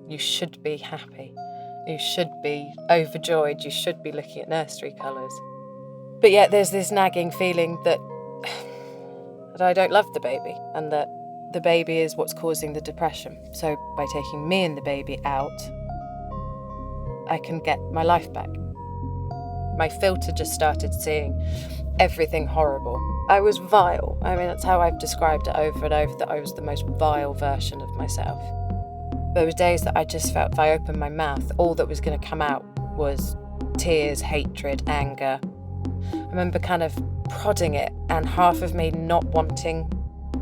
You should be happy. You should be overjoyed. You should be looking at nursery colours. But yet there's this nagging feeling that I don't love the baby and that the baby is what's causing the depression. So by taking me and the baby out, I can get my life back. My filter just started seeing everything horrible. I was vile. I mean, that's how I've described it over and over, that I was the most vile version of myself. There were days that I just felt if I opened my mouth, all that was going to come out was tears, hatred, anger. I remember kind of prodding it and half of me not wanting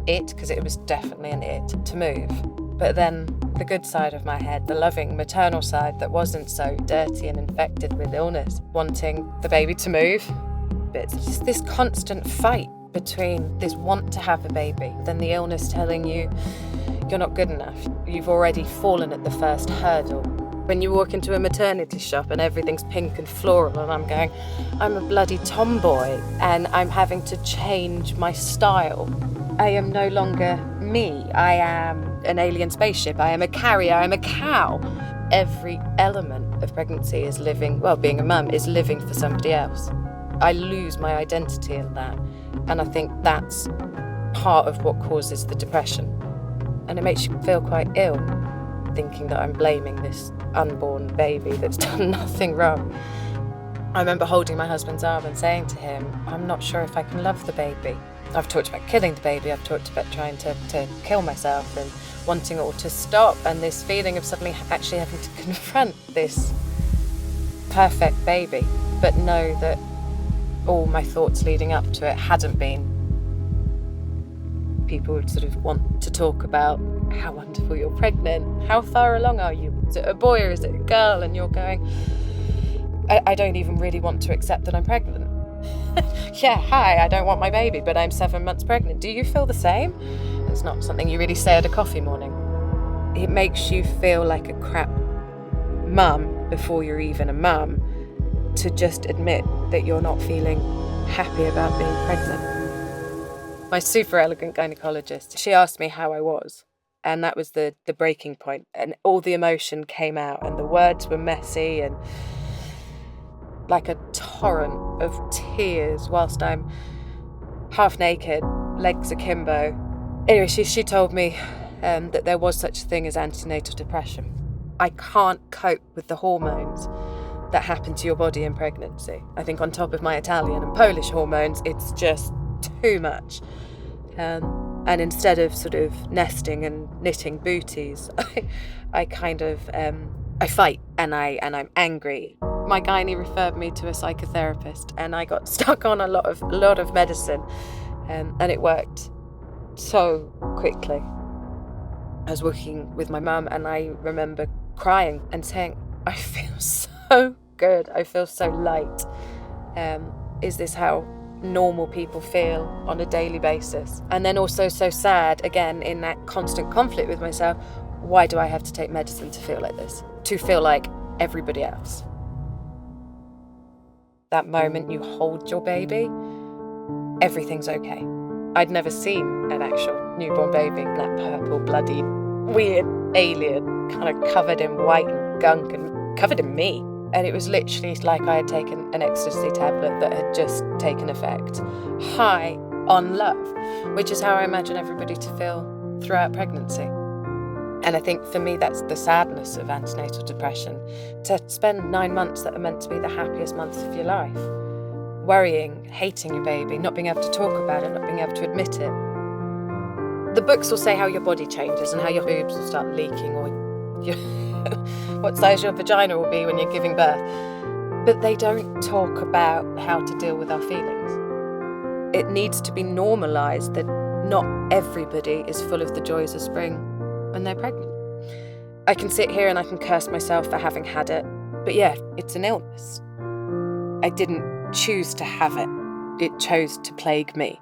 it, because it was definitely an it, to move. But then the good side of my head, the loving maternal side that wasn't so dirty and infected with illness, wanting the baby to move. But it's just this constant fight between this want to have a baby, then the illness telling you you're not good enough. You've already fallen at the first hurdle. When you walk into a maternity shop and everything's pink and floral and I'm going, I'm a bloody tomboy and I'm having to change my style. I am no longer me. I am an alien spaceship. I am a carrier. I'm a cow. Every element of pregnancy is living, well, being a mum is living for somebody else. I lose my identity in that. And I think that's part of what causes the depression. And it makes you feel quite ill, thinking that I'm blaming this unborn baby that's done nothing wrong. I remember holding my husband's arm and saying to him, I'm not sure if I can love the baby. I've talked about killing the baby, I've talked about trying to kill myself and wanting it all to stop, and this feeling of suddenly actually having to confront this perfect baby, but know that all my thoughts leading up to it hadn't been. People would sort of want to talk about how wonderful you're pregnant, how far along are you, is it a boy or is it a girl, and you're going, I don't even really want to accept that I'm pregnant. Yeah, hi, I don't want my baby, but I'm 7 months pregnant. Do you feel the same? It's not something you really say at a coffee morning. It makes you feel like a crap mum before you're even a mum, to just admit that you're not feeling happy about being pregnant. My super elegant gynecologist, she asked me how I was, and that was the breaking point, and all the emotion came out and the words were messy and like a torrent of tears whilst I'm half naked, legs akimbo. Anyway, she told me that there was such a thing as antenatal depression. I can't cope with the hormones that happen to your body in pregnancy. I think on top of my Italian and Polish hormones, it's just too much. And instead of sort of nesting and knitting booties, I kind of I fight and I'm angry. My gynae referred me to a psychotherapist, and I got stuck on a lot of medicine, and it worked so quickly. I was working with my mum, and I remember crying and saying, I feel so good, I feel so light. Is this how normal people feel on a daily basis? And then also so sad, again, in that constant conflict with myself, why do I have to take medicine to feel like this? To feel like everybody else. That moment you hold your baby, everything's okay. I'd never seen an actual newborn baby, that purple, bloody, weird alien, kind of covered in white and gunk and covered in me. And it was literally like I had taken an ecstasy tablet that had just taken effect. High on love, which is how I imagine everybody to feel throughout pregnancy. And I think for me, that's the sadness of antenatal depression, to spend 9 months that are meant to be the happiest months of your life, worrying, hating your baby, not being able to talk about it, not being able to admit it. The books will say how your body changes and how your boobs will start leaking, or what size your vagina will be when you're giving birth. But they don't talk about how to deal with our feelings. It needs to be normalised that not everybody is full of the joys of spring when they're pregnant. I can sit here and I can curse myself for having had it, but yeah, it's an illness. I didn't choose to have it. It chose to plague me.